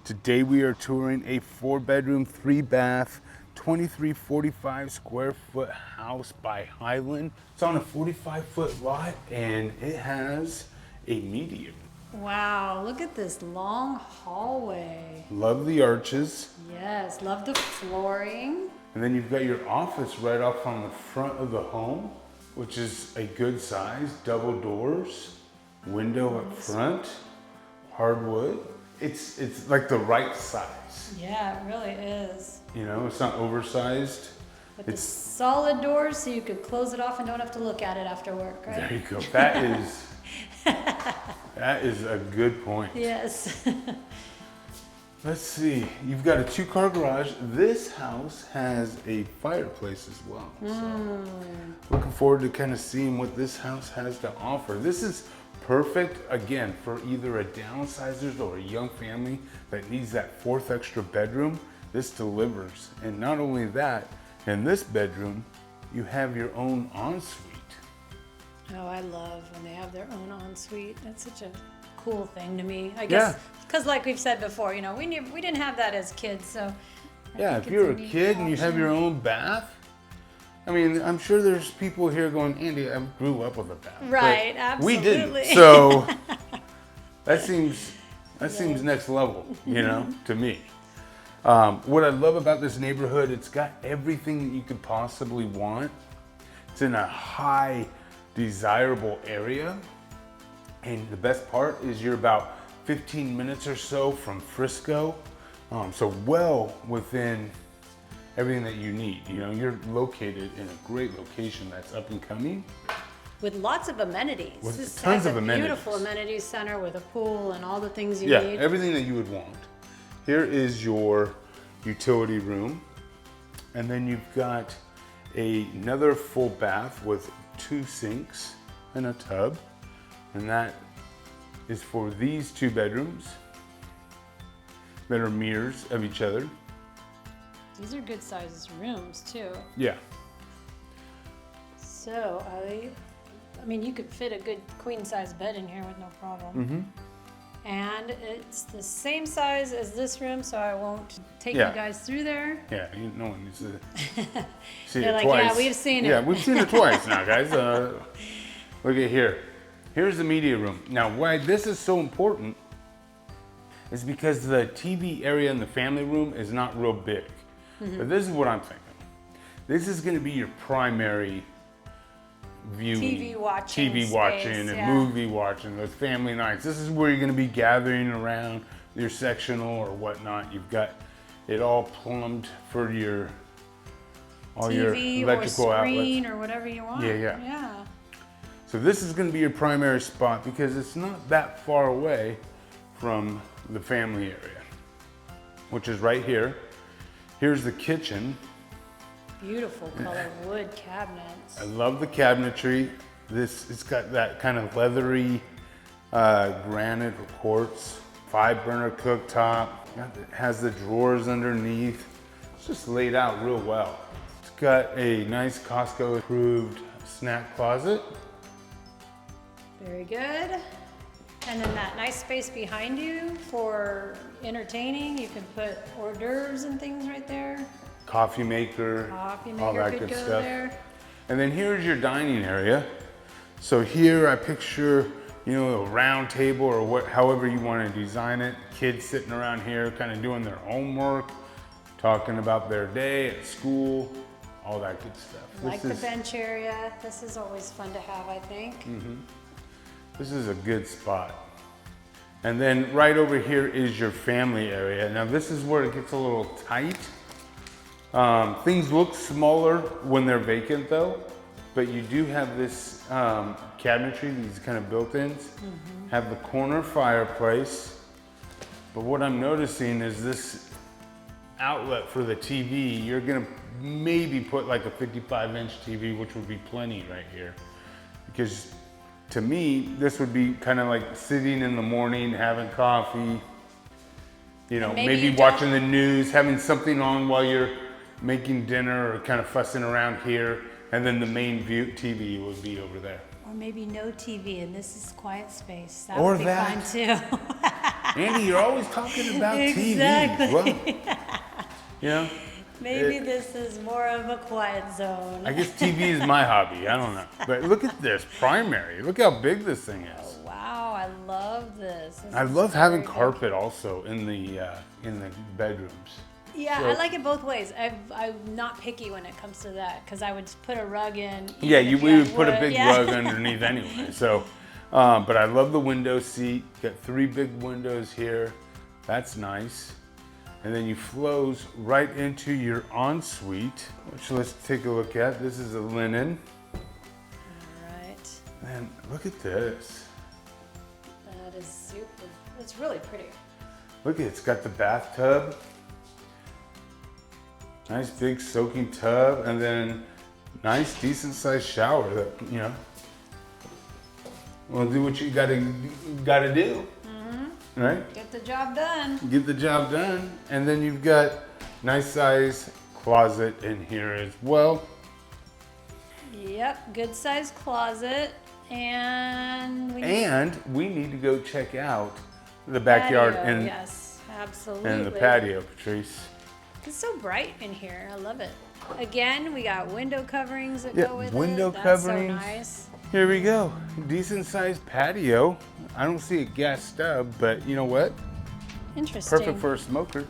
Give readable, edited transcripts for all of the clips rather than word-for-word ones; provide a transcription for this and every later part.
Today we are touring a 4-bedroom, 3-bath, 2345 square foot house by Highland. It's on a 45-foot lot and it has a medium. Wow, look at this long hallway. Love the arches. Yes, love the flooring. And then you've got your office right off on the front of the home, which is a good size, double doors, window up front, hardwood. It's like the right size. Yeah, it really is. You know, it's not oversized. With the solid doors so you could close it off and don't have to look at it after work, right? There you go. That is a good point. Yes. Let's see. You've got a 2-car garage. This house has a fireplace as well. So looking forward to kind of seeing what this house has to offer. This is perfect, again, for either a downsizers or a young family that needs that 4th extra bedroom. This delivers. And not only that, in this bedroom, you have your own ensuite. Oh, I love when they have their own ensuite. That's such a cool thing to me. I guess because, like we've said before, you know, we didn't have that as kids, so. Yeah, if you're a kid and you have your own bath, I mean, I'm sure there's people here going, Andy, I grew up with a bath. Right, but absolutely. we didn't, so that seems next level, you know, to me. What I love about this neighborhood, it's got everything that you could possibly want. It's in a high, desirable area. And the best part is you're about 15 minutes or so from Frisco. So well within everything that you need. You know, you're located in a great location that's up and coming. With lots of amenities. With This tons has of a amenities. beautiful amenities center with a pool and all the things you Yeah, need. everything that you would want. Here is your utility room. And then you've got another full bath with 2 sinks and a tub. And that is for these 2 bedrooms that are mirrors of each other. These are good sized rooms too. Yeah. So I mean, you could fit a good queen size bed in here with no problem. And it's the same size as this room, so I won't take you guys through there. Yeah, no one needs to see They're it like, twice. yeah, we've seen it. Yeah, we've seen it twice now, guys. Look at here. Here's the media room. Now, why this is so important is because the TV area in the family room is not real big. But this is what I'm thinking. This is going to be your primary viewing, TV watching and yeah. movie watching, those family nights. This is where you're going to be gathering around your sectional or whatnot. You've got it all plumbed for your your electrical or screen outlets. or whatever you want. Yeah. So this is going to be your primary spot because it's not that far away from the family area, which is right here. Here's the kitchen. Beautiful color wood cabinets. I love the cabinetry. It's got that kind of leathery granite or quartz, 5-burner cooktop. It has the drawers underneath. It's just laid out real well. It's got a nice Costco approved snack closet. Very good. And then that nice space behind you for entertaining. You can put hors d'oeuvres and things right there. Coffee maker, all that could good go stuff. there. And then here's your dining area. So here I picture, you know, a round table or however you want to design it. Kids sitting around here kind of doing their homework, talking about their day at school, all that good stuff. Like the bench area. This is always fun to have, I think. This is a good spot. And then right over here is your family area. Now this is where it gets a little tight. Things look smaller when they're vacant though, but you do have this cabinetry, these kind of built-ins, have the corner fireplace. But what I'm noticing is this outlet for the TV, you're gonna maybe put like a 55-inch TV, which would be plenty right here. Because to me, this would be kind of like sitting in the morning, having coffee, you know, maybe watching the news, having something on while you're making dinner or kind of fussing around here, and then the main view TV would be over there. Or maybe no TV and this is quiet space. That Or would be fine too. Andy, you're always talking about Exactly. TV. Well, you know, Maybe this is more of a quiet zone. I guess TV is my hobby. I don't know. But look at this primary. Look how big this thing is. Wow, I love this. I love having carpet also in the bedrooms. Yeah, So- I like it both ways. I'm not picky when it comes to that because I would put a rug in. Yeah, even if we you would had put a wood. big Yeah. rug underneath anyway. So, but I love the window seat. Got 3 big windows here. That's nice. And then you flows right into your ensuite, which let's take a look at. This is a linen. All right. And look at this. That is super. It's really pretty. Look, it's got the bathtub. Nice big soaking tub, and then nice decent sized shower that, you know, will do what you gotta do. Right? Get the job done. Get the job done. And then you've got nice size closet in here as well. Yep, good sized closet. And we need to go check out the backyard patio. and, Yes, absolutely. and the patio, Patrice. It's so bright in here. I love it. Again, we got window coverings that Yeah, go with window it. That's coverings. so nice. Here we go. Decent sized patio. I don't see a gas stub, but you know what? Interesting. Perfect for a smoker.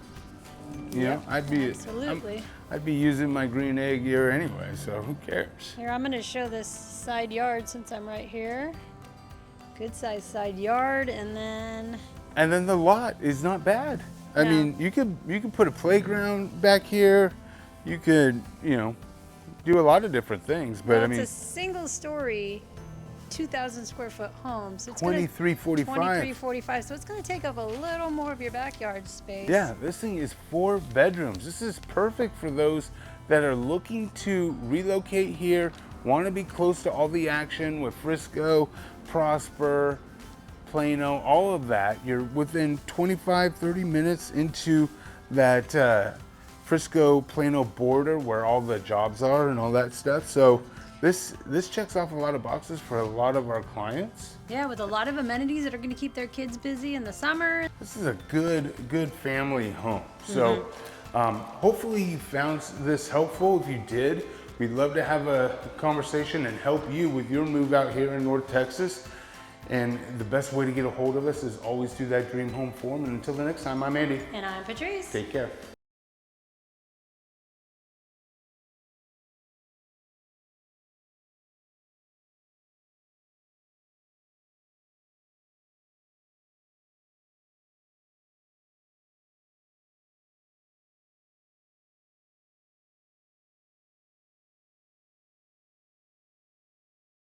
You know, absolutely. I'd be using my green egg here anyway, so who cares? Here, I'm gonna show this side yard since I'm right here. Good sized side yard, and then the lot is not bad. I No. mean, you could put a playground back here. You could, you know, do a lot of different things, but well, I mean, it's a single story, 2,000 square foot home. So it's 2345. 2345. So it's gonna take up a little more of your backyard space. Yeah, this thing is 4 bedrooms. This is perfect for those that are looking to relocate here, want to be close to all the action with Frisco, Prosper, Plano, all of that. You're within 25, 30 minutes into that Frisco, Plano border where all the jobs are and all that stuff. So this checks off a lot of boxes for a lot of our clients. Yeah, with a lot of amenities that are gonna keep their kids busy in the summer. This is a good family home. So hopefully you found this helpful. If you did, we'd love to have a conversation and help you with your move out here in North Texas. And the best way to get a hold of us is always through that Dream Home form. And until the next time, I'm Andy. And I'm Patrice. Take care.